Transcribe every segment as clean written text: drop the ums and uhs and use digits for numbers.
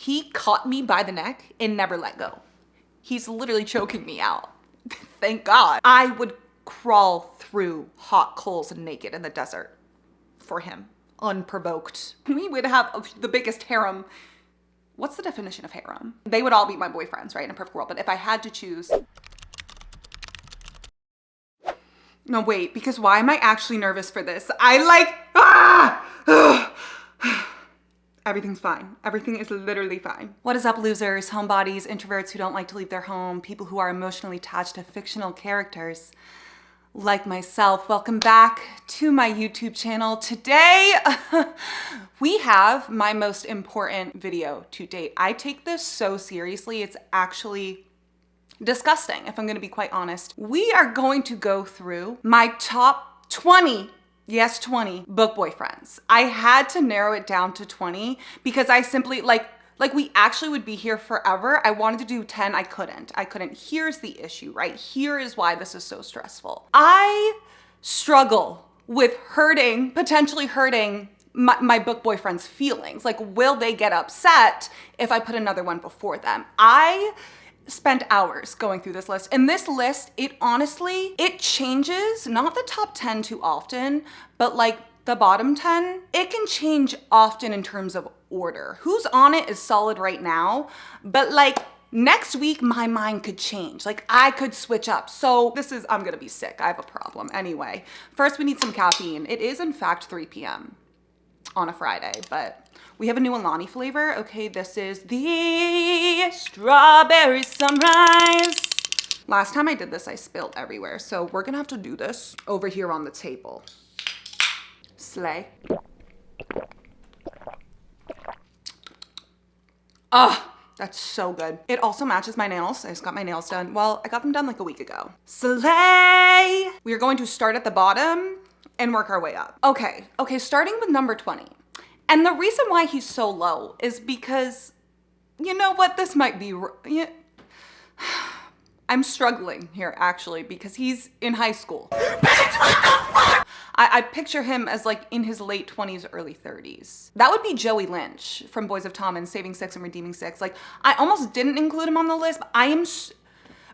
He caught me by the neck and never let go. He's literally choking me out. Thank God. I would crawl through hot coals naked in the desert for him, unprovoked. We would have the biggest harem. What's the definition of harem? They would all be my boyfriends, right, in a perfect world. But if I had to choose... No, wait, because why am I actually nervous for this? Everything's fine. Everything is literally fine. What is up, losers, homebodies, introverts who don't like to leave their home, people who are emotionally attached to fictional characters like myself? Welcome back to my YouTube channel. Today, we have my most important video to date. I take this so seriously, it's actually disgusting, if I'm gonna be quite honest. We are going to go through my top 20, yes, 20 book boyfriends. I had to narrow it down to 20 because I simply, like we actually would be here forever. I wanted to do 10, I couldn't. Here's the issue, right? Here is why this is so stressful. I struggle with potentially hurting my book boyfriend's feelings. Like, will they get upset if I put another one before them? I spent hours going through this list, and this list, it changes, not the top 10 too often, but like the bottom 10, it can change often in terms of order. Who's on it is solid right now, but like next week my mind could change. Like I could switch up. So I'm gonna be sick. I have a problem. Anyway, first we need some caffeine. It is in fact 3 p.m. on a Friday, but we have a new Alani flavor. Okay, this is the strawberry sunrise. Last time I did this, I spilled everywhere. So we're gonna have to do this over here on the table. Slay. Ah, that's so good. It also matches my nails. I just got my nails done. Well, I got them done like a week ago. Slay! We are going to start at the bottom and work our way up. Okay, starting with number 20. And the reason why he's so low is because, you know what, this might be, I'm struggling here actually because he's in high school. I picture him as like in his late 20s, early 30s. That would be Joey Lynch from Boys of Tom and Saving Six and Redeeming Six. Like, I almost didn't include him on the list, but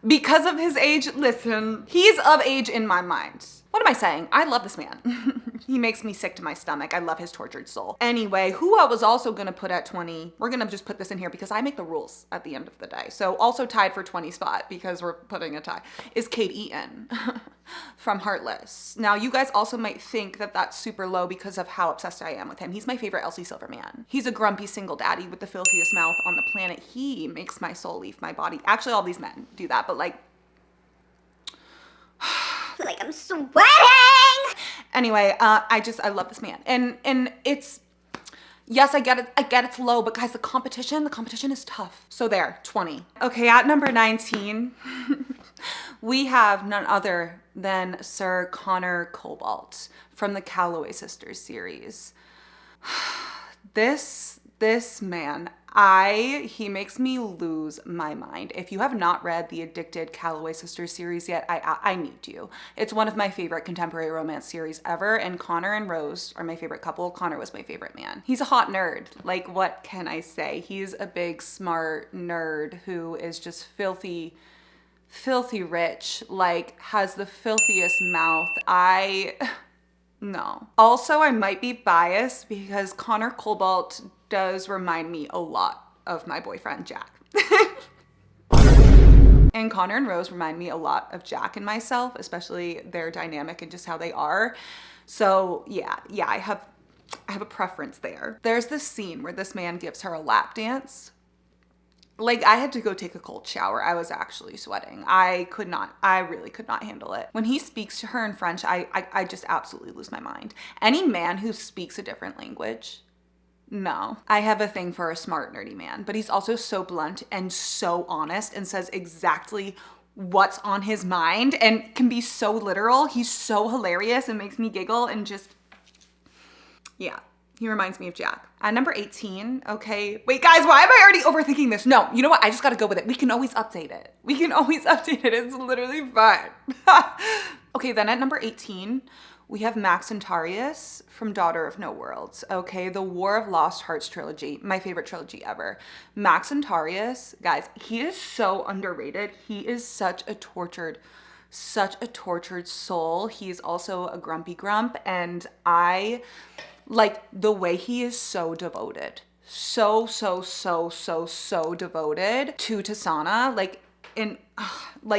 because of his age, listen, he's of age in my mind. What am I saying? I love this man. He makes me sick to my stomach. I love his tortured soul. Anyway, who I was also gonna put at 20, we're gonna just put this in here because I make the rules at the end of the day. So also tied for 20 spot because we're putting a tie, is Kate Eaton from Heartless. Now you guys also might think that that's super low because of how obsessed I am with him. He's my favorite Elsie Silverman. He's a grumpy single daddy with the filthiest mouth on the planet. He makes my soul leave my body. Actually, all these men do that, but like I'm sweating. Anyway, I love this man. And it's, yes, I get it's low, but guys, the competition is tough. So there, 20. Okay, at number 19, we have none other than Sir Connor Cobalt from the Calloway Sisters series. This man, he makes me lose my mind. If you have not read the Addicted Calloway Sisters series yet, I need you. It's one of my favorite contemporary romance series ever, and Connor and Rose are my favorite couple. Connor was my favorite man. He's a hot nerd. Like, what can I say? He's a big, smart nerd who is just filthy rich, like has the filthiest mouth. No. Also, I might be biased because Connor Cobalt does remind me a lot of my boyfriend, Jack. And Connor and Rose remind me a lot of Jack and myself, especially their dynamic and just how they are. So yeah, I have a preference there. There's this scene where this man gives her a lap dance. Like, I had to go take a cold shower. I was actually sweating. I really could not handle it. When he speaks to her in French, I just absolutely lose my mind. Any man who speaks a different language, no. I have a thing for a smart, nerdy man, but he's also so blunt and so honest and says exactly what's on his mind and can be so literal. He's so hilarious and makes me giggle and just, yeah. He reminds me of Jack. At number 18, okay. Wait, guys, why am I already overthinking this? No, you know what? I just gotta go with it. We can always update it. It's literally fine. Okay, then at number 18, We have Max and Tarius from Daughter of No Worlds. Okay, the War of Lost Hearts trilogy, my favorite trilogy ever. Max and Tarius, guys, he is so underrated. He is such a tortured soul. He's also a grumpy grump, and I like the way he is so devoted. So devoted to Tasana. Like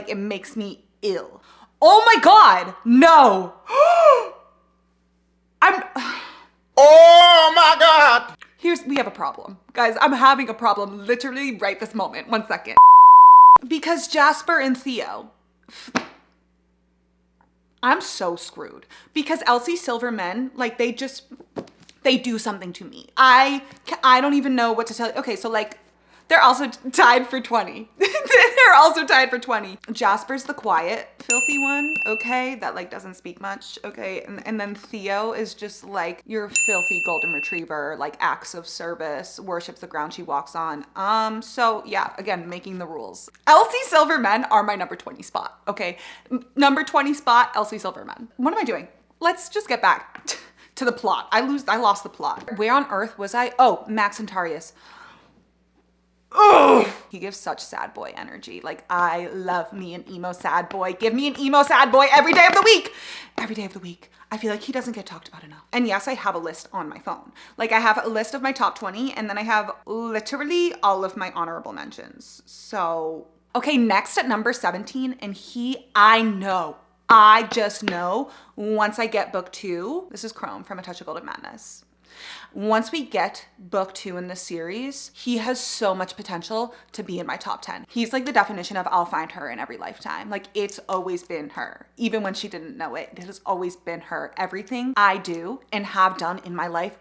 it makes me ill. Oh my God, no. Oh my God. We have a problem. Guys, I'm having a problem literally right this moment. 1 second. Because Jasper and Theo, I'm so screwed. Because Elsie Silverman, like they do something to me. I don't even know what to tell you. Okay, so like, they're also tied for 20. They're also tied for 20. Jasper's the quiet, filthy one, okay? That like doesn't speak much, okay? And then Theo is just like your filthy golden retriever, like acts of service, worships the ground she walks on. So yeah, again, making the rules. Elsie Silverman are my number 20 spot, okay? Number 20 spot, Elsie Silverman. What am I doing? Let's just get back to the plot. I lost the plot. Where on earth was I? Oh, Max and Tarius. Oh, he gives such sad boy energy. Like, I love me an emo sad boy. Give me an emo sad boy every day of the week. Every day of the week. I feel like he doesn't get talked about enough. And yes, I have a list on my phone. Like, I have a list of my top 20, and then I have literally all of my honorable mentions. So, okay, next at number 17, and I just know once I get book 2, this is Chrome from A Touch of Golden Madness. Once we get book 2 in the series, he has so much potential to be in my top 10. He's like the definition of I'll find her in every lifetime. Like, it's always been her. Even when she didn't know it, it has always been her. Everything I do and have done in my life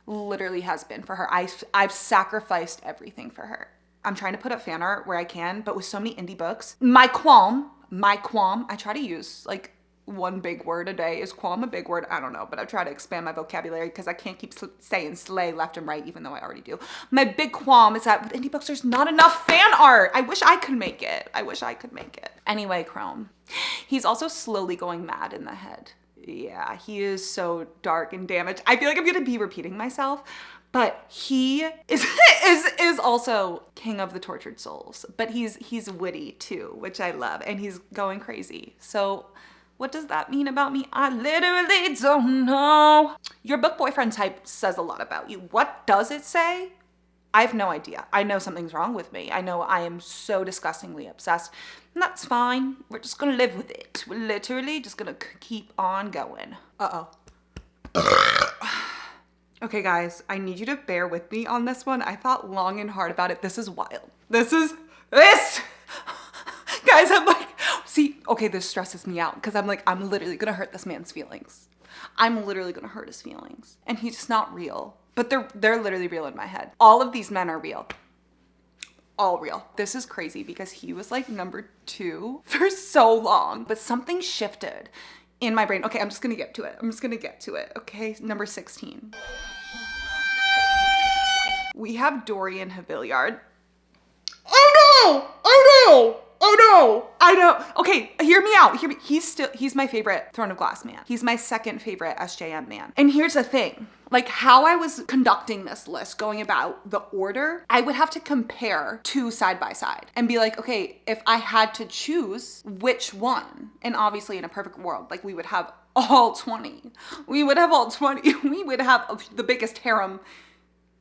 literally has been for her. I've sacrificed everything for her. I'm trying to put up fan art where I can, but with so many indie books, my qualm, I try to use like one big word a day. Is qualm a big word? I don't know, but I try to expand my vocabulary because I can't keep saying slay left and right, even though I already do. My big qualm is that with indie books, there's not enough fan art. I wish I could make it. Anyway, Chrome. He's also slowly going mad in the head. Yeah, he is so dark and damaged. I feel like I'm gonna be repeating myself, but he is also king of the tortured souls. But he's witty too, which I love, and he's going crazy. So what does that mean about me? I literally don't know. Your book boyfriend type says a lot about you. What does it say? I have no idea. I know something's wrong with me. I know I am so disgustingly obsessed. And that's fine. We're just gonna live with it. We're literally just gonna keep on going. Uh-oh. Okay, guys, I need you to bear with me on this one. I thought long and hard about it. This is wild. This! Guys, I'm like, see, okay, this stresses me out because I'm like, I'm literally gonna hurt this man's feelings. I'm literally gonna hurt his feelings. And he's just not real. But they're literally real in my head. All of these men are real. All real. This is crazy because he was like number 2 for so long. But something shifted in my brain. Okay, I'm just gonna get to it. Okay, number 16. We have Dorian Havillard. Oh no! I know. Okay, hear me out. He's my favorite Throne of Glass man. He's my second favorite SJM man. And here's the thing. Like, how I was conducting this list, going about the order, I would have to compare 2 side by side and be like, okay, if I had to choose which one, and obviously in a perfect world, like we would have all 20. We would have the biggest harem.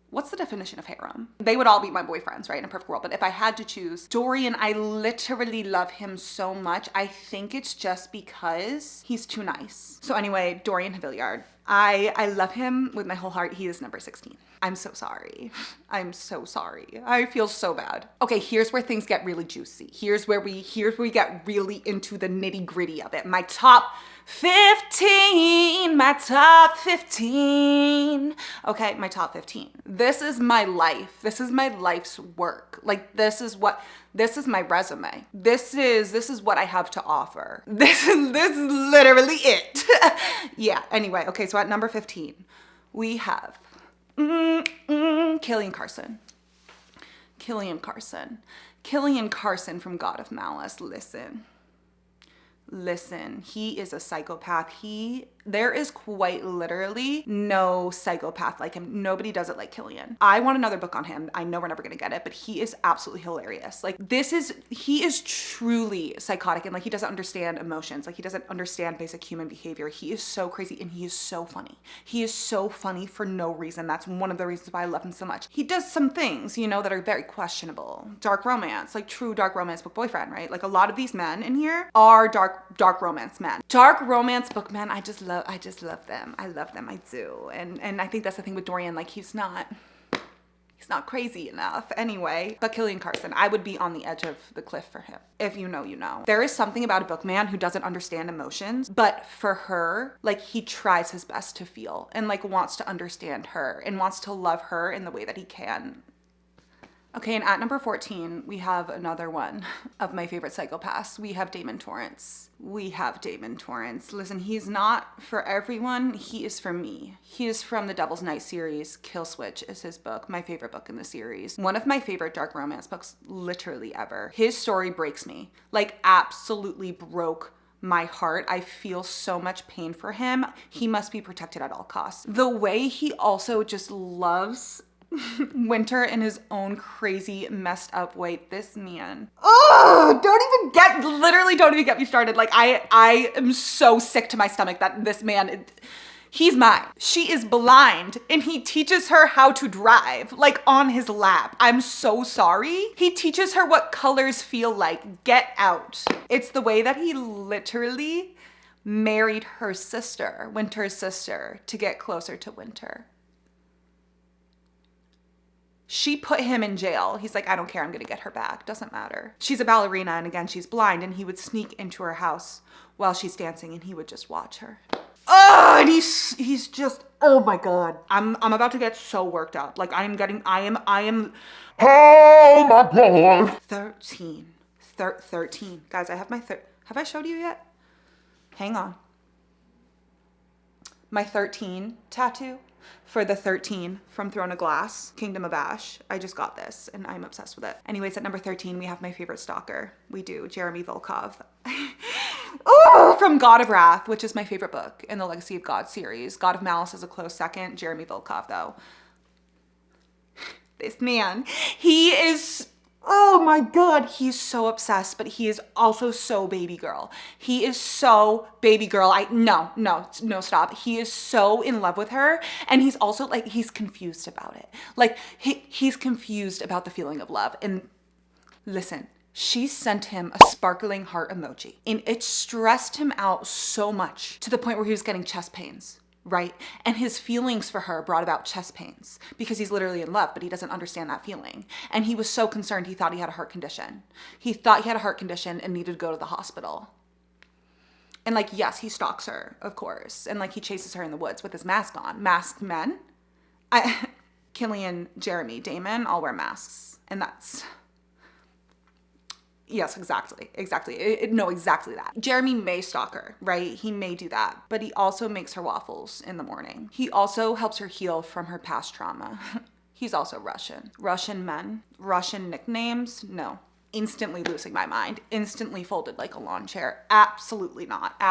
What's the definition of harem? They would all be my boyfriends, right, in a perfect world. But if I had to choose, Dorian, I literally love him so much. I think it's just because he's too nice. So anyway, Dorian Havillard. I love him with my whole heart. He is number 16. I'm so sorry. I'm so sorry. I feel so bad. Okay, here's where things get really juicy. Here's where we get really into the nitty gritty of it. My top 15. Okay, my top 15. This is my life. This is my life's work. Like, this is my resume. This is what I have to offer. This is literally it. Yeah, anyway, okay, so at number 15, we have Killian Carson. Killian Carson from God of Malice. Listen, he is a psychopath. There is quite literally no psychopath like him. Nobody does it like Killian. I want another book on him. I know we're never gonna get it, but he is absolutely hilarious. Like he is truly psychotic, and like he doesn't understand emotions. Like he doesn't understand basic human behavior. He is so crazy, and he is so funny. He is so funny for no reason. That's one of the reasons why I love him so much. He does some things, you know, that are very questionable. Dark romance, like true dark romance book boyfriend, right? Like a lot of these men in here are dark romance men. Dark romance book men, I just love them. I love them, I do. And I think that's the thing with Dorian, like he's not crazy enough anyway. But Killian Carson, I would be on the edge of the cliff for him. If you know, you know. There is something about a bookman who doesn't understand emotions, but for her, like he tries his best to feel and like wants to understand her and wants to love her in the way that he can. Okay, and at number 14, we have another one of my favorite psychopaths. We have Damon Torrance. Listen, he's not for everyone. He is for me. He is from the Devil's Night series. Kill Switch is his book, my favorite book in the series. One of my favorite dark romance books literally ever. His story breaks me, like absolutely broke my heart. I feel so much pain for him. He must be protected at all costs. The way he also just loves Winter in his own crazy, messed up way. This man. Oh, literally don't even get me started. Like I am so sick to my stomach that this man, he's mine. She is blind and he teaches her how to drive, like on his lap. I'm so sorry. He teaches her what colors feel like. Get out. It's the way that he literally married her sister, Winter's sister, to get closer to Winter. She put him in jail. He's like, I don't care, I'm gonna get her back. Doesn't matter. She's a ballerina, and again, she's blind, and he would sneak into her house while she's dancing, and he would just watch her. Oh, and he's just, oh my God. I'm about to get so worked up. Like I am, oh my God. 13. Guys, I have have I showed you yet? Hang on. My 13 tattoo. For the 13 from Throne of Glass, Kingdom of Ash. I just got this and I'm obsessed with it. Anyways, at number 13, we have my favorite stalker. We do, Jeremy Volkov. Oh, from God of Wrath, which is my favorite book in the Legacy of God series. God of Malice is a close second. Jeremy Volkov, though. This man, he is... Oh my God, he's so obsessed, but he is also so baby girl. He is so baby girl. No, stop. He is so in love with her. And he's also like, he's confused about it. Like he's confused about the feeling of love. And listen, she sent him a sparkling heart emoji and it stressed him out so much to the point where he was getting chest pains. Right? And his feelings for her brought about chest pains because he's literally in love, but he doesn't understand that feeling. And he was so concerned, he thought he had a heart condition. He thought he had a heart condition and needed to go to the hospital. And like, yes, he stalks her, of course. And like, he chases her in the woods with his mask on. Masked men. Killian, Jeremy, Damon all wear masks. And that's... Yes, exactly. No, exactly that. Jeremy may stalk her, right? He may do that, but he also makes her waffles in the morning. He also helps her heal from her past trauma. He's also Russian. Russian men, Russian nicknames, no. Instantly losing my mind. Instantly folded like a lawn chair. Absolutely not.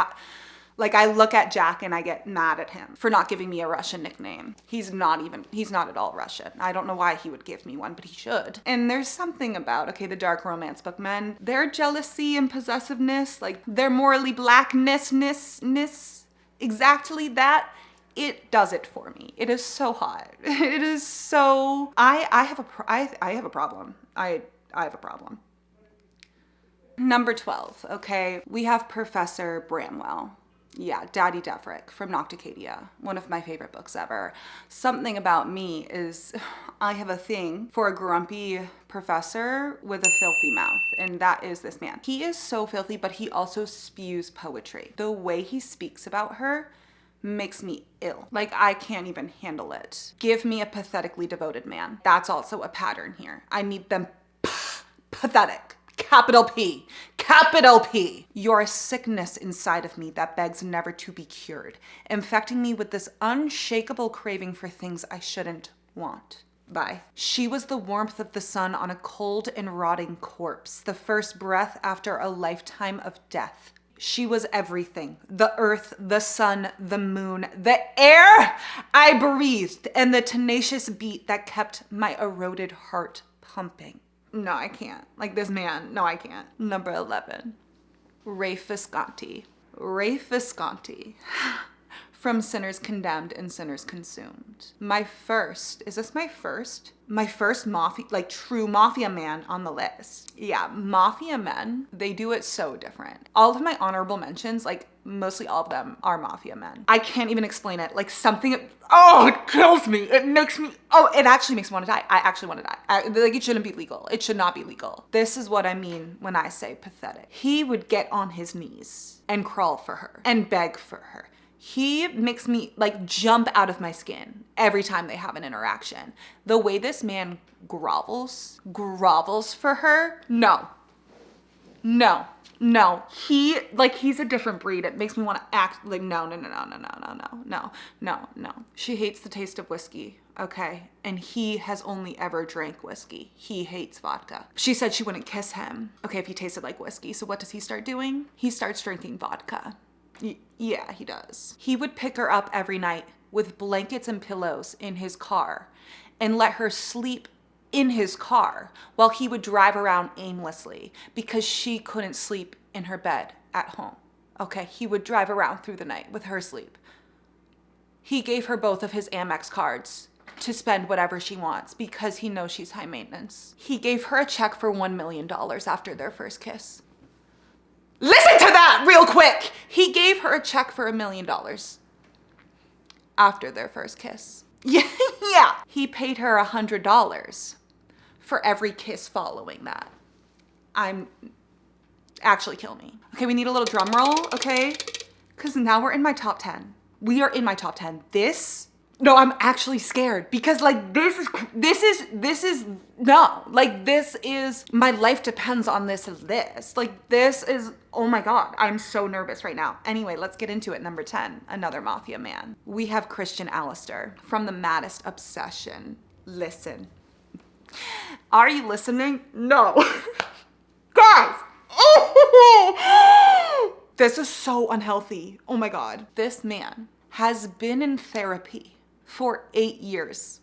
Like I look at Jack and I get mad at him for not giving me a Russian nickname. He's not at all Russian. I don't know why he would give me one, but he should. And there's something about, okay, the dark romance book men, their jealousy and possessiveness, like their morally blackness, exactly that, it does it for me. It is so hot. It is so, I have a problem. I have a problem. Number 12, okay, we have Professor Bramwell. Yeah, Daddy Deverick from Nocticadia, one of my favorite books ever. Something about me is I have a thing for a grumpy professor with a filthy mouth, and that is this man. He is so filthy, but he also spews poetry. The way he speaks about her makes me ill. Like, I can't even handle it. Give me a pathetically devoted man. That's also a pattern here. I need them pathetic. Capital P. Capital P. You're a sickness inside of me that begs never to be cured, infecting me with this unshakable craving for things I shouldn't want. Bye. She was the warmth of the sun on a cold and rotting corpse, the first breath after a lifetime of death. She was everything. The earth, the sun, the moon, the air I breathed, and the tenacious beat that kept my eroded heart pumping. No, I can't. Like this man, no, I can't. Number 11, Rafe Visconti. Rafe Visconti. From Sinners Condemned and Sinners Consumed. Is this my first? My first mafia, like true mafia man on the list. Yeah, mafia men, they do it so different. All of my honorable mentions, like mostly all of them are mafia men. I can't even explain it. Like something, it kills me. It actually makes me want to die. I actually want to die. Like it shouldn't be legal. It should not be legal. This is what I mean when I say pathetic. He would get on his knees and crawl for her and beg for her. He makes me like jump out of my skin every time they have an interaction. The way this man grovels for her. No. He's a different breed. It makes me want to act like, no. She hates the taste of whiskey, okay? And he has only ever drank whiskey. He hates vodka. She said she wouldn't kiss him, okay, if he tasted like whiskey. So what does he start doing? He starts drinking vodka. Yeah, he does. He would pick her up every night with blankets and pillows in his car and let her sleep in his car while he would drive around aimlessly because she couldn't sleep in her bed at home. Okay, he would drive around through the night with her sleep. He gave her both of his Amex cards to spend whatever she wants because he knows she's high maintenance. He gave her a check for $1 million after their first kiss. Listen to that real quick. He gave her a check for $1 million after their first kiss. Yeah. He paid her $100 for every kiss following that. Actually kill me. Okay, we need a little drum roll, okay? Because now we're in my top 10. We are in my top 10. No, I'm actually scared because like this is my life depends on this list. Like this is, oh my God, I'm so nervous right now. Anyway, let's get into it. Number 10, another mafia man. We have Christian Alistair from The Maddest Obsession. Listen. Are you listening? No. Guys. Oh! This is so unhealthy. Oh my God. This man has been in therapy for 8 years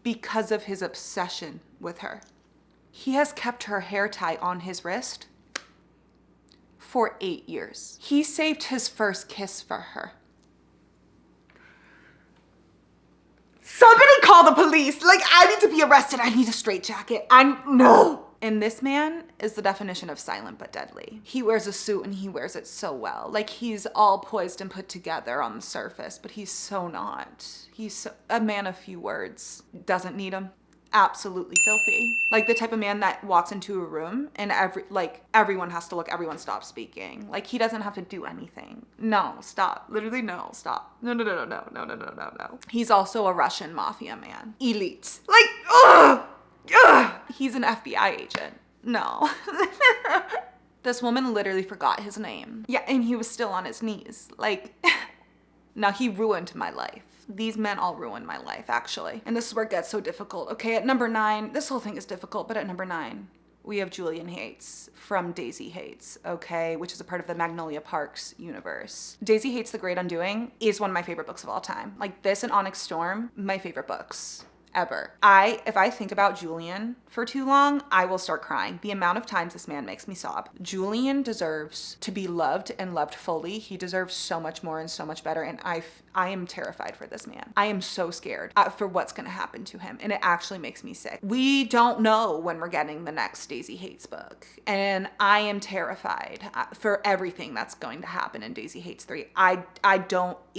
because of his obsession with her. He has kept her hair tie on his wrist for 8 years. He saved his first kiss for her. Somebody call the police. Like, I need to be arrested. I need a straitjacket. No. And this man is the definition of silent but deadly. He wears a suit and he wears it so well. Like he's all poised and put together on the surface, but he's so not. He's a man of few words. Doesn't need them. Absolutely filthy. Like the type of man that walks into a room and everyone has to look, everyone stops speaking. Like he doesn't have to do anything. No, stop. Literally no, stop. No. He's also a Russian mafia man. Elite. Like, ugh! He's an FBI agent. No. This woman literally forgot his name. Yeah, and he was still on his knees. Like, now he ruined my life. These men all ruined my life, actually. And this is where it gets so difficult. Okay, at number 9, this whole thing is difficult, but at number 9, we have Julian Hates from Daisy Hates, okay, which is a part of the Magnolia Parks universe. Daisy Hates the Great Undoing is one of my favorite books of all time. Like this and Onyx Storm, my favorite books ever. If I think about Julian for too long, I will start crying. The amount of times this man makes me sob. Julian deserves to be loved and loved fully. He deserves so much more and so much better. And I am terrified for this man. I am so scared for what's gonna happen to him. And it actually makes me sick. We don't know when we're getting the next Daisy Hates book. And I am terrified for everything that's going to happen in Daisy Hates 3.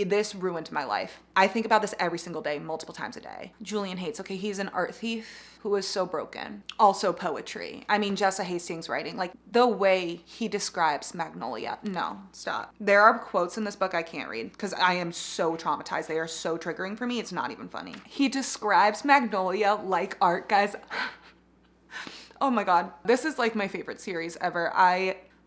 This ruined my life. I think about this every single day, multiple times a day. Julian Hates, okay, he's an art thief who is so broken. Also poetry. I mean, Jessa Hastings writing, like the way he describes Magnolia. No, stop. There are quotes in this book I can't read because I am so traumatized. They are so triggering for me. It's not even funny. He describes Magnolia like art, guys. Oh my God. This is like my favorite series ever.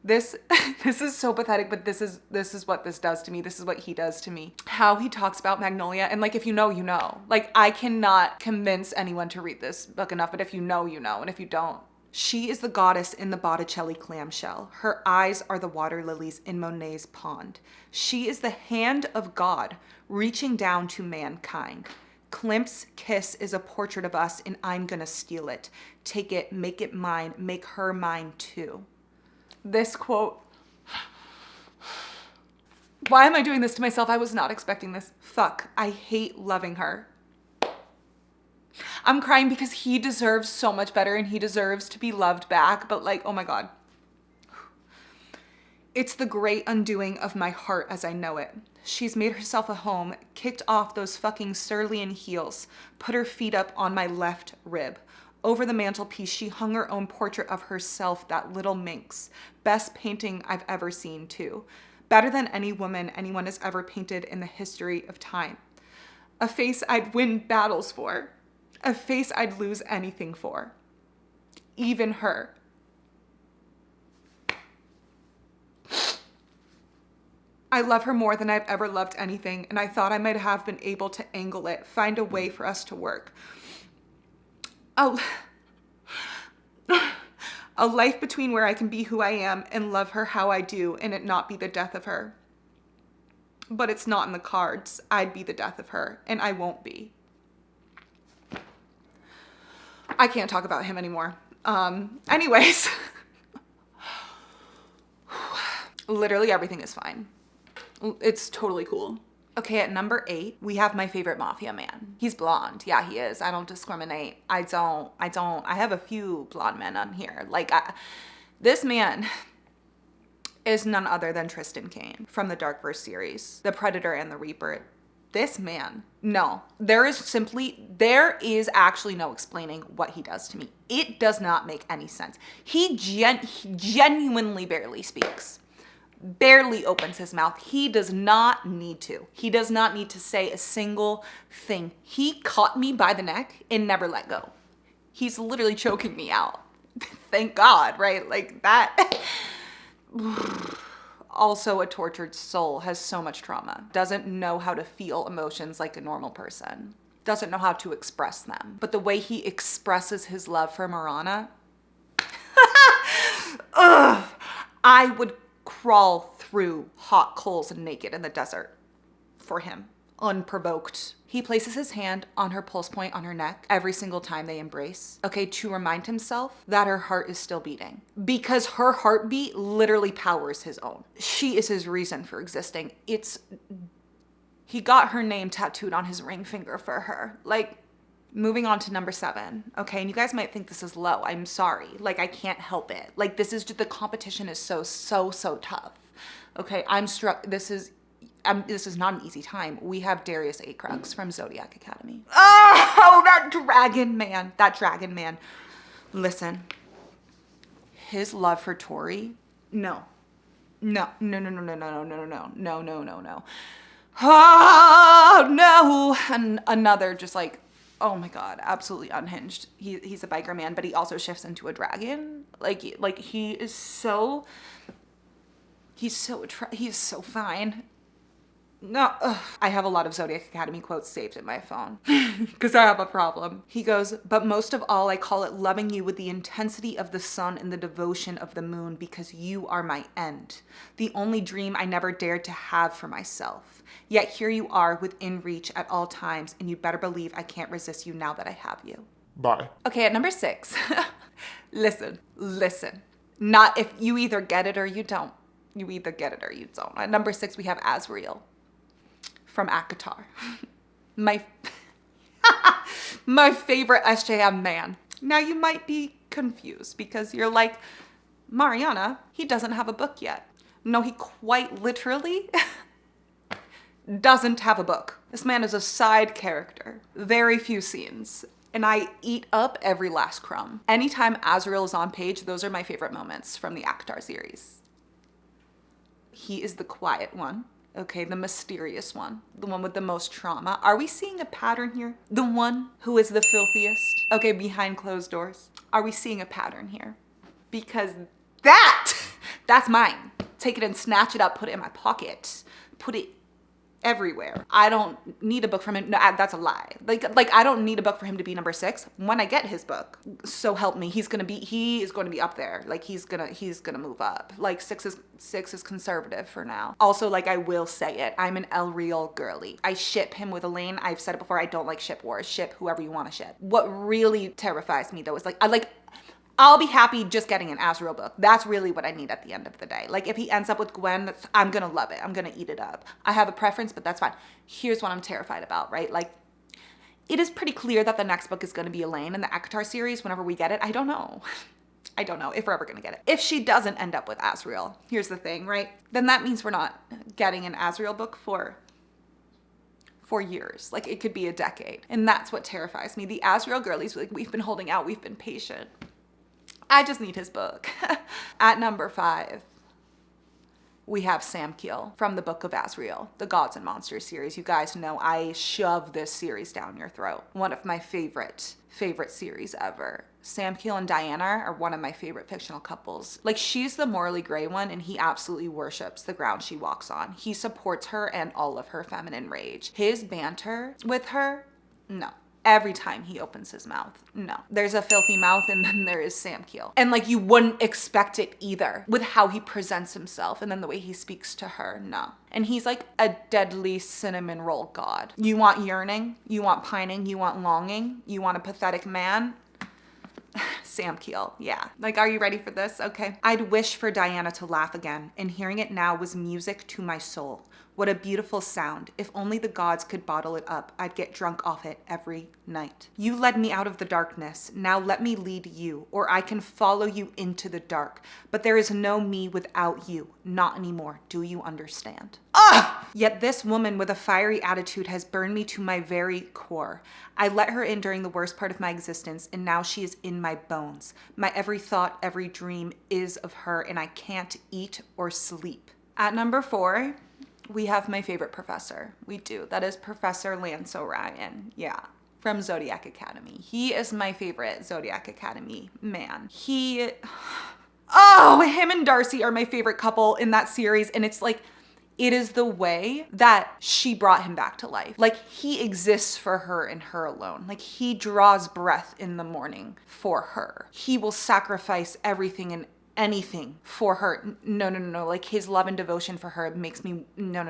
This is so pathetic, but this is what this does to me. This is what he does to me. How he talks about Magnolia, and like if you know, you know. Like I cannot convince anyone to read this book enough, but if you know, you know, and if you don't, She is the goddess in the Botticelli clamshell. Her eyes are the water lilies in Monet's pond. She is the hand of God reaching down to mankind. Klimt's kiss is a portrait of us, and I'm gonna steal it. Take it, make it mine, make her mine too. This quote. Why am I doing this to myself? I was not expecting this. Fuck, I hate loving her. I'm crying because he deserves so much better and he deserves to be loved back, but like, oh my God. It's the great undoing of my heart as I know it. She's made herself a home, kicked off those fucking cerulean heels, put her feet up on my left rib. Over the mantelpiece, she hung her own portrait of herself, that little minx. Best painting I've ever seen, too. Better than any woman anyone has ever painted in the history of time. A face I'd win battles for. A face I'd lose anything for. Even her. I love her more than I've ever loved anything, and I thought I might have been able to angle it, find a way for us to work. A life between where I can be who I am and love her how I do, and it not be the death of her. But it's not in the cards. I'd be the death of her, and I won't be. I can't talk about him anymore. Anyways. Literally everything is fine. It's totally cool. Okay, at number 8, we have my favorite mafia man. He's blonde. Yeah, he is. I don't discriminate. I have a few blonde men on here. Like, this man is none other than Tristan Kane from the Darkverse series, The Predator and the Reaper. This man, no, there is actually no explaining what he does to me. It does not make any sense. He genuinely barely speaks. Barely opens his mouth. He does not need to. He does not need to say a single thing. He caught me by the neck and never let go. He's literally choking me out. Thank God, right? Like that. Also, a tortured soul, has so much trauma. Doesn't know how to feel emotions like a normal person. Doesn't know how to express them. But the way he expresses his love for Marianna, I would crawl through hot coals naked in the desert for him, unprovoked. He places his hand on her pulse point on her neck every single time they embrace, okay, to remind himself that her heart is still beating, because her heartbeat literally powers his own. She is his reason for existing. He got her name tattooed on his ring finger for her. Like, moving on to number 7, okay? And you guys might think this is low. I'm sorry. Like, I can't help it. Like, this is just, the competition is so tough. Okay, I'm struck. This is not an easy time. We have Darius Acrux from Zodiac Academy. Oh, that dragon man. Listen, his love for Tori, no. Oh, no. And another just like, oh my God, absolutely unhinged. He's a biker man, but he also shifts into a dragon. Like he is so fine. No, I have a lot of Zodiac Academy quotes saved in my phone because I have a problem. He goes, but most of all, I call it loving you with the intensity of the sun and the devotion of the moon, because you are my end, the only dream I never dared to have for myself. Yet here you are within reach at all times, and you better believe I can't resist you now that I have you. Bye. Okay, at number 6, listen. Not if you either get it or you don't. You either get it or you don't. At number 6, we have Azrael from Akatar. My favorite SJM man. Now you might be confused because you're like, Marianna, he doesn't have a book yet. No, he quite literally doesn't have a book. This man is a side character. Very few scenes. And I eat up every last crumb. Anytime Azrael is on page, those are my favorite moments from the Akatar series. He is the quiet one. Okay, the mysterious one, the one with the most trauma. Are we seeing a pattern here? The one who is the filthiest? Okay, behind closed doors. Are we seeing a pattern here? Because that's mine. Take it and snatch it up, put it in my pocket. Put it everywhere. I don't need a book from him. No, that's a lie. Like I don't need a book for him to be number 6. When I get his book, so help me, he is going to be up there. Like he's going to move up. Like 6 is conservative for now. Also, like I will say it, I'm an El Real girly. I ship him with Elaine. I've said it before, I don't like ship wars. Ship whoever you want to ship. What really terrifies me though is I'll be happy just getting an Azriel book. That's really what I need at the end of the day. Like if he ends up with Gwen, I'm gonna love it. I'm gonna eat it up. I have a preference, but that's fine. Here's what I'm terrified about, right? Like it is pretty clear that the next book is gonna be Elaine in the Akatar series whenever we get it. I don't know. I don't know if we're ever gonna get it. If she doesn't end up with Azriel, here's the thing, right? Then that means we're not getting an Azriel book for years. Like it could be a decade. And that's what terrifies me. The Azriel girlies, like we've been holding out, we've been patient. I just need his book. At number 5, we have Sam Keel from the Book of Azriel, the Gods and Monsters series. You guys know I shove this series down your throat. One of my favorite series ever. Sam Keel and Diana are one of my favorite fictional couples. Like she's the morally gray one and he absolutely worships the ground she walks on. He supports her and all of her feminine rage. His banter with her, no. Every time he opens his mouth, no. There's a filthy mouth and then there is Sam Keel. And like you wouldn't expect it either with how he presents himself and then the way he speaks to her, no. And he's like a deadly cinnamon roll god. You want yearning, you want pining, you want longing, you want a pathetic man. Sam Keel, yeah. Like, are you ready for this? Okay. I'd wish for Diana to laugh again, and hearing it now was music to my soul. What a beautiful sound. If only the gods could bottle it up, I'd get drunk off it every night. You led me out of the darkness. Now let me lead you, or I can follow you into the dark. But there is no me without you. Not anymore. Do you understand? Ah! Yet this woman with a fiery attitude has burned me to my very core. I let her in during the worst part of my existence, and now she is in my bones. My every thought, every dream is of her, and I can't eat or sleep. At number 4, we have my favorite professor. We do. That is Professor Lance Orion. Yeah. From Zodiac Academy. He is my favorite Zodiac Academy man. Him and Darcy are my favorite couple in that series. And it's like, it is the way that she brought him back to life. Like he exists for her and her alone. Like he draws breath in the morning for her. He will sacrifice everything and anything for her. No. Like his love and devotion for her makes me no.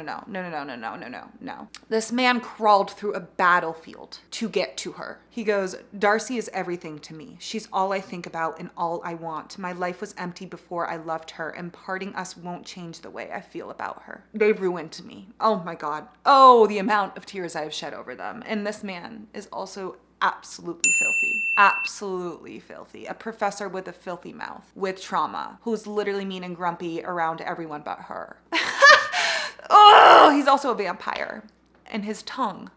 This man crawled through a battlefield to get to her. He goes, Darcy is everything to me. She's all I think about and all I want. My life was empty before I loved her, and parting us won't change the way I feel about her. They ruined me. Oh my God. Oh, the amount of tears I have shed over them. And this man is also absolutely filthy. Absolutely filthy. A professor with a filthy mouth, with trauma, who's literally mean and grumpy around everyone but her. Oh, he's also a vampire. And his tongue.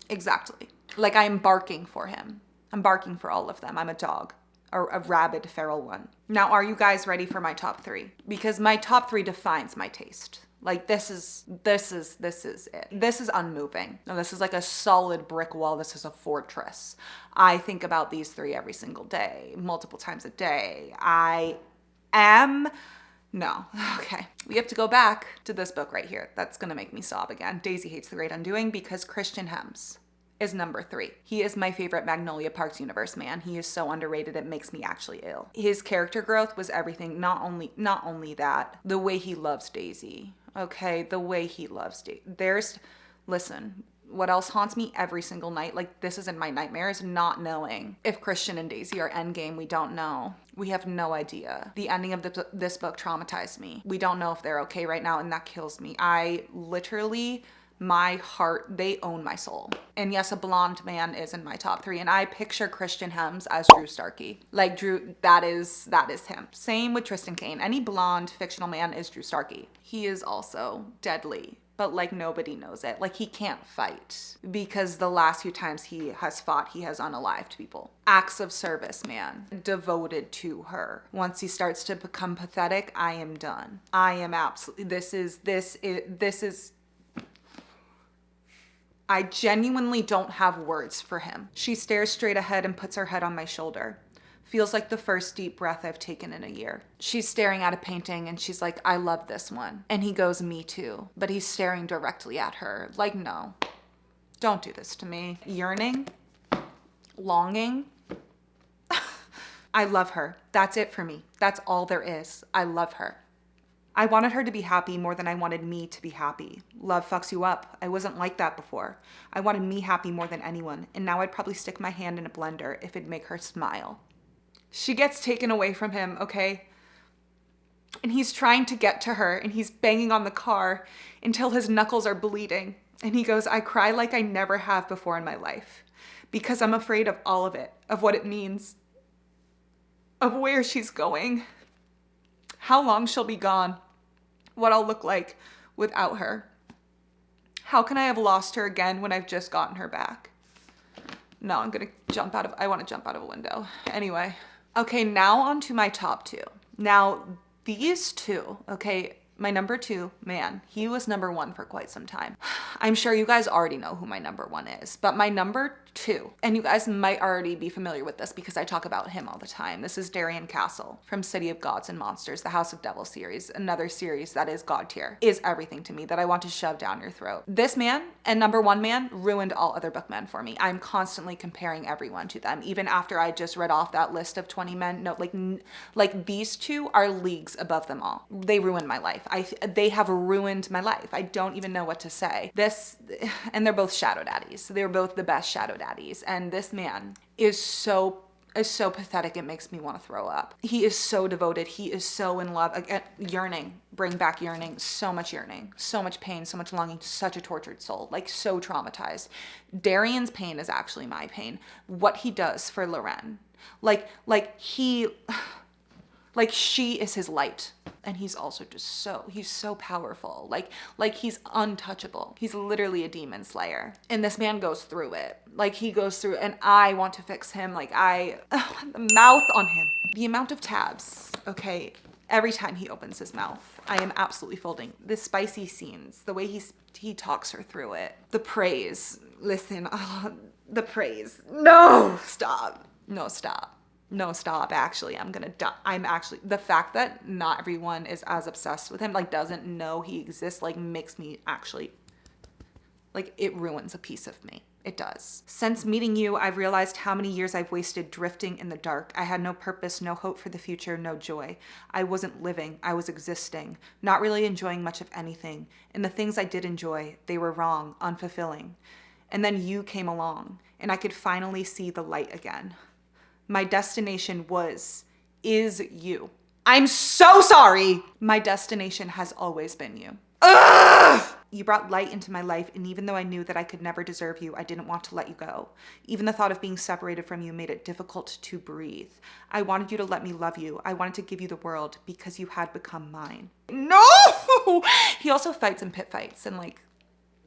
Exactly. Like I'm barking for him. I'm barking for all of them. I'm a dog. A rabid feral one. Now, are you guys ready for my top 3? Because my top 3 defines my taste. Like this is it. This is unmoving. Now this is like a solid brick wall. This is a fortress. I think about these 3 every single day, multiple times a day. No. Okay. We have to go back to this book right here. That's gonna make me sob again. Daisy Hates the Great Undoing, because Christian Hems is number 3. He is my favorite Magnolia Parks universe man. He is so underrated, it makes me actually ill. His character growth was everything. Not only that, the way he loves Daisy. Okay, the way he loves Daisy. Listen, what else haunts me every single night? Like this is in my nightmares, not knowing if Christian and Daisy are endgame. We don't know. We have no idea. The ending of this book traumatized me. We don't know if they're okay right now, and that kills me. My heart, they own my soul. And yes, a blonde man is in my top 3. And I picture Christian Hems as Drew Starkey. Like Drew, that is him. Same with Tristan Kane. Any blonde fictional man is Drew Starkey. He is also deadly, but like nobody knows it. Like he can't fight because the last few times he has fought, he has unalived people. Acts of service, man. Devoted to her. Once he starts to become pathetic, I am done. I am absolutely, this is, I genuinely don't have words for him. She stares straight ahead and puts her head on my shoulder. Feels like the first deep breath I've taken in a year. She's staring at a painting and she's like, I love this one. And he goes, me too. But he's staring directly at her. Like, no, don't do this to me. Yearning, longing. I love her. That's it for me. That's all there is. I love her. I wanted her to be happy more than I wanted me to be happy. Love fucks you up. I wasn't like that before. I wanted me happy more than anyone. And now I'd probably stick my hand in a blender if it'd make her smile. She gets taken away from him, okay? And he's trying to get to her and he's banging on the car until his knuckles are bleeding. And he goes, I cry like I never have before in my life because I'm afraid of all of it, of what it means, of where she's going, how long she'll be gone, what I'll look like without her. How can I have lost her again when I've just gotten her back? No, I want to jump out of a window. Anyway. Okay, now on to my top two. Now, these two, okay, my number two, man, he was number one for quite some time. I'm sure you guys already know who my number one is, but my number two, and you guys might already be familiar with this because I talk about him all the time. This is Darian Castle from City of Gods and Monsters, the House of Devil series, another series that is God tier, is everything to me that I want to shove down your throat. This man and number one man ruined all other bookmen for me. I'm constantly comparing everyone to them, even after I just read off that list of 20 men. No, like these two are leagues above them all. They ruined my life. They have ruined my life. I don't even know what to say. And they're both shadow daddies. They're both the best shadow daddies. And this man is so pathetic. It makes me want to throw up. He is so devoted. He is so in love. Again, yearning, bring back yearning, so much pain, so much longing, such a tortured soul, like so traumatized. Darian's pain is actually my pain. What he does for Loren, like she is his light. And he's also just he's so powerful. Like he's untouchable. He's literally a demon slayer. And this man goes through it. Like he goes through, and I want to fix him. Like the mouth on him. The amount of tabs, okay, every time he opens his mouth, I am absolutely folding. The spicy scenes, the way he talks her through it. The praise, listen, the praise. No, stop. No, stop. No, stop. Actually, I'm gonna die. The fact that not everyone is as obsessed with him, like doesn't know he exists, like makes me actually, like it ruins a piece of me. It does. Since meeting you, I've realized how many years I've wasted drifting in the dark. I had no purpose, no hope for the future, no joy. I wasn't living, I was existing, not really enjoying much of anything. And the things I did enjoy, they were wrong, unfulfilling. And then you came along, and I could finally see the light again. My destination is you. I'm so sorry. My destination has always been you. Ugh! You brought light into my life, and even though I knew that I could never deserve you, I didn't want to let you go. Even the thought of being separated from you made it difficult to breathe. I wanted you to let me love you. I wanted to give you the world because you had become mine. No! He also fights in pit fights and like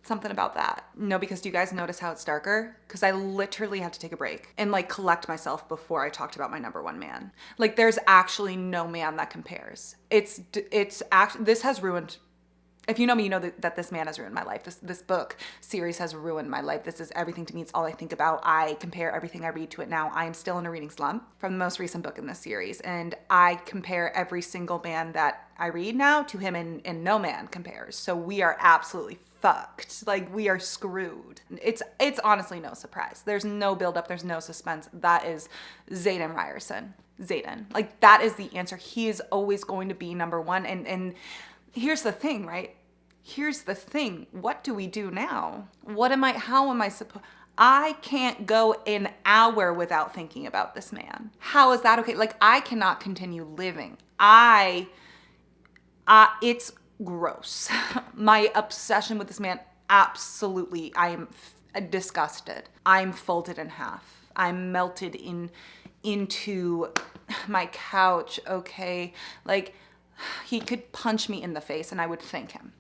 something about that. No, because do you guys notice how it's darker? Because I literally had to take a break and like collect myself before I talked about my number one man. Like there's actually no man that compares. This has ruined, if you know me, you know that this man has ruined my life. This book series has ruined my life. This is everything to me. It's all I think about. I compare everything I read to it now. I am still in a reading slump from the most recent book in this series. And I compare every single man that I read now to him, and no man compares. So we are absolutely fucked. Like we are screwed. It's honestly no surprise. There's no buildup. There's no suspense. That is Xaden Ryerson. Xaden. Like that is the answer. He is always going to be number one. And here's the thing, right? Here's the thing. What do we do now? How am I supposed? I can't go an hour without thinking about this man. How is that okay? Like I cannot continue living. It's gross. My obsession with this man, absolutely. I am disgusted. I'm folded in half. I'm melted into my couch, okay? Like he could punch me in the face and I would thank him.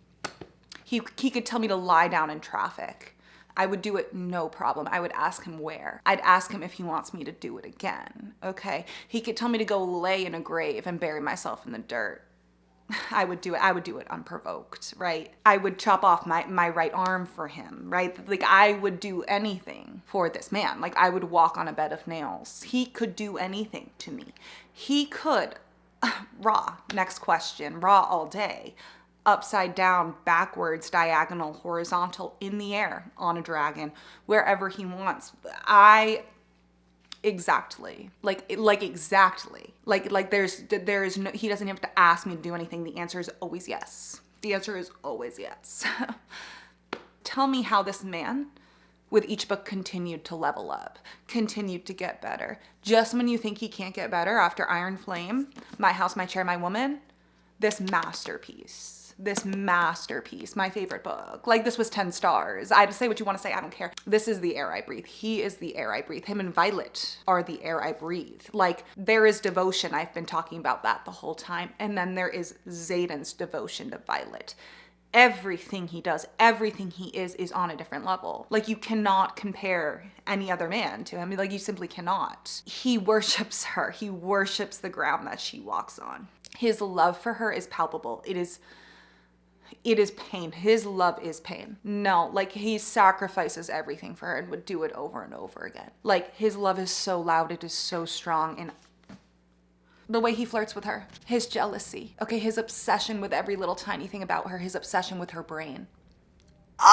He could tell me to lie down in traffic. I would do it no problem. I would ask him where. I'd ask him if he wants me to do it again, okay? He could tell me to go lay in a grave and bury myself in the dirt. I would do it. I would do it unprovoked, right? I would chop off my right arm for him, right? Like I would do anything for this man. Like I would walk on a bed of nails. He could do anything to me. He could, raw, next question, raw all day, upside down, backwards, diagonal, horizontal, in the air, on a dragon, wherever he wants. Exactly. Like exactly. Like there's no, he doesn't have to ask me to do anything. The answer is always yes. The answer is always yes. Tell me how this man with each book continued to level up, continued to get better. Just when you think he can't get better after Iron Flame, My House, My Chair, My Woman, this masterpiece, my favorite book. Like this was 10 stars. I just say what you want to say. I don't care. This is the air I breathe. He is the air I breathe. Him and Violet are the air I breathe. Like there is devotion. I've been talking about that the whole time. And then there is Xaden's devotion to Violet. Everything he does, everything he is on a different level. Like you cannot compare any other man to him. Like you simply cannot. He worships her. He worships the ground that she walks on. His love for her is palpable. It is pain. His love is pain. No, like he sacrifices everything for her and would do it over and over again. Like his love is so loud. It is so strong. And the way he flirts with her, his jealousy. Okay, his obsession with every little tiny thing about her, his obsession with her brain. No,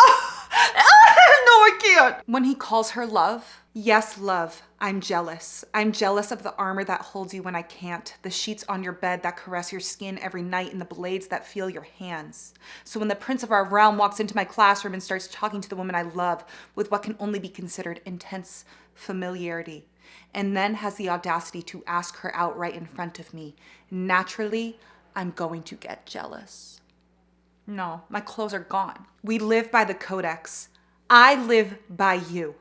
I can't. When he calls her love, yes, love, I'm jealous. I'm jealous of the armor that holds you when I can't, the sheets on your bed that caress your skin every night, and the blades that feel your hands. So when the prince of our realm walks into my classroom and starts talking to the woman I love with what can only be considered intense familiarity, and then has the audacity to ask her out right in front of me, naturally, I'm going to get jealous. No, my clothes are gone. We live by the codex. I live by you.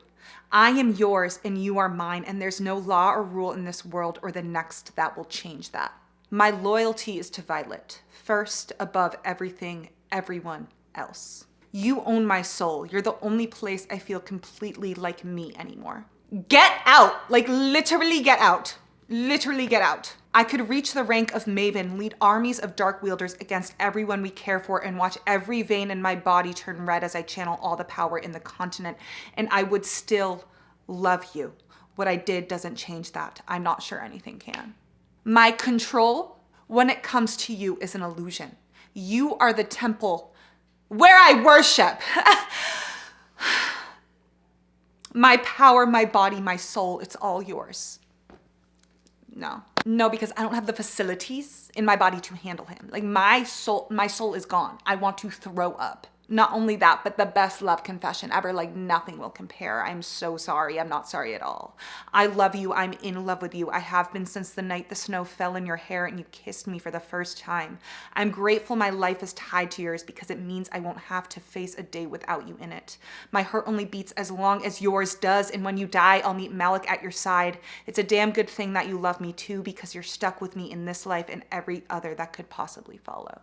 I am yours and you are mine, and there's no law or rule in this world or the next that will change that. My loyalty is to Violet, first above everything, everyone else. You own my soul. You're the only place I feel completely like me anymore. Get out! Like literally get out. Literally get out. I could reach the rank of Maven, lead armies of dark wielders against everyone we care for, and watch every vein in my body turn red as I channel all the power in the continent, and I would still love you. What I did doesn't change that. I'm not sure anything can. My control, when it comes to you, is an illusion. You are the temple where I worship. My power, my body, my soul, it's all yours. No, because I don't have the facilities in my body to handle him. Like my soul is gone. I want to throw up. Not only that, but the best love confession ever. Like nothing will compare. I'm so sorry. I'm not sorry at all. I love you. I'm in love with you. I have been since the night the snow fell in your hair and you kissed me for the first time. I'm grateful my life is tied to yours because it means I won't have to face a day without you in it. My heart only beats as long as yours does, and when you die, I'll meet Malik at your side. It's a damn good thing that you love me too, because you're stuck with me in this life and every other that could possibly follow.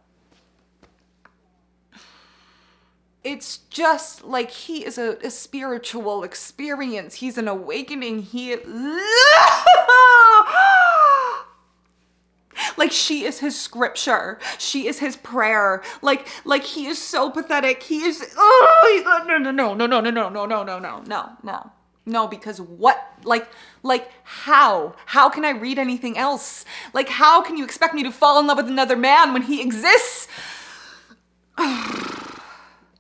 It's just like he is a spiritual experience. He's an awakening. Like she is his scripture. She is his prayer. Like he is so pathetic. He is, no, because what, how can I read anything else? Like, how can you expect me to fall in love with another man when he exists?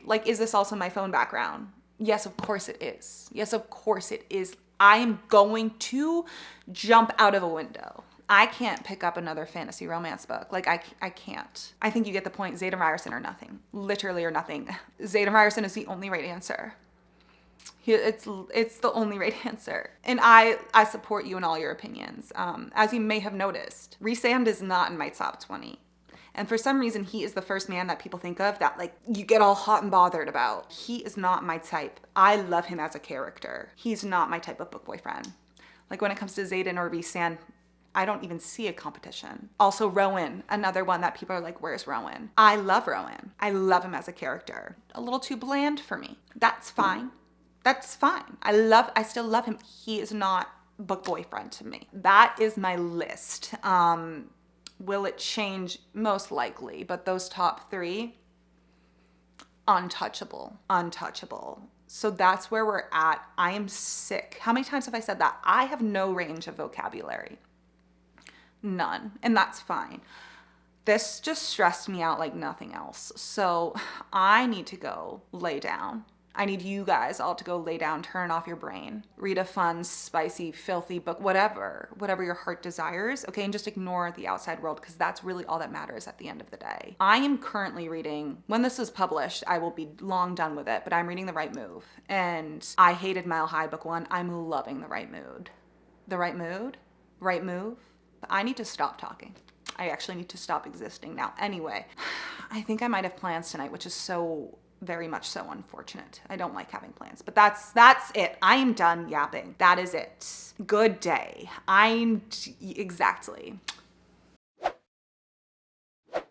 Like, is this also my phone background? Yes, of course it is. Yes, of course it is. I am going to jump out of a window. I can't pick up another fantasy romance book. Like, I can't. I think you get the point. Xaden Ryerson or nothing. Literally or nothing. Xaden Ryerson is the only right answer. It's the only right answer. And I support you in all your opinions. As you may have noticed, Rhysand is not in my top 20. And for some reason, he is the first man that people think of that like you get all hot and bothered about. He is not my type. I love him as a character. He's not my type of book boyfriend. Like when it comes to Xaden or Rhysand, I don't even see a competition. Also Rowan, another one that people are like, where's Rowan? I love Rowan. I love him as a character. A little too bland for me. That's fine. That's fine. I still love him. He is not book boyfriend to me. That is my list. Will it change? Most likely, but those top 3, untouchable, untouchable. So that's where we're at. I am sick. How many times have I said that? I have no range of vocabulary. None. And that's fine. This just stressed me out like nothing else. So I need to go lay down. I need you guys all to go lay down, turn off your brain, read a fun, spicy, filthy book, whatever your heart desires, okay? And just ignore the outside world, because that's really all that matters at the end of the day. I am currently reading, when this is published, I will be long done with it, but I'm reading The Right Move. And I hated Mile High Book 1. I'm loving The Right Mood. The Right Mood? Right Move? I need to stop talking. I actually need to stop existing now. Anyway, I think I might have plans tonight, which is so very much so unfortunate. I don't like having plans, but that's it. I am done yapping. That is it. Good day. Exactly.